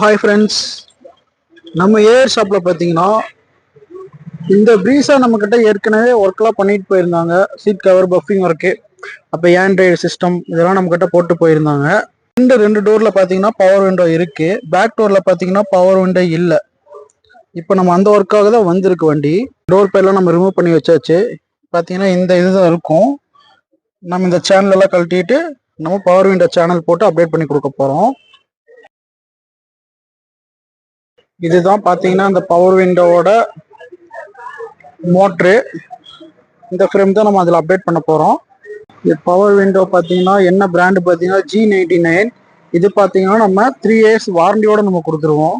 Hi friends, நம்ம ஏர் ஷாப்பில் பார்த்தீங்கன்னா இந்த ப்ரீஸா நம்மக்கிட்ட ஏற்கனவே ஒர்க்லாம் பண்ணிட்டு போயிருந்தாங்க. சீட் கவர் பஃபிங் ஒர்க்கு, அப்போ ஆண்ட்ராய்டு சிஸ்டம் இதெல்லாம் நம்மக்கிட்ட போட்டு போயிருந்தாங்க. ரெண்டு டோரில் பார்த்தீங்கன்னா பவர் விண்டோ இருக்குது. பேக் டோரில் பார்த்தீங்கன்னா பவர் விண்டோ இல்லை. இப்போ நம்ம அந்த ஒர்க்காக தான் வந்திருக்கு வண்டி. டோர் பேர்லாம் நம்ம ரிமூவ் பண்ணி வச்சாச்சு. பார்த்தீங்கன்னா இந்த இதுதான் இருக்கும். நம்ம இந்த சேனலெல்லாம் கழட்டிட்டு நம்ம பவர் விண்டோ சேனல் போட்டு அப்டேட் பண்ணி கொடுக்க போகிறோம். இதுதான் பார்த்தீங்கன்னா இந்த பவர் விண்டோவோட மோட்ரு. இந்த ஃப்ரேம் தான் நம்ம அதில் அப்டேட் பண்ண போகிறோம். இது பவர் விண்டோ பார்த்தீங்கன்னா என்ன பிராண்டு பார்த்தீங்கன்னா G99. இது பார்த்தீங்கன்னா நம்ம 3 years வாரண்டியோடு நம்ம கொடுத்துருவோம்.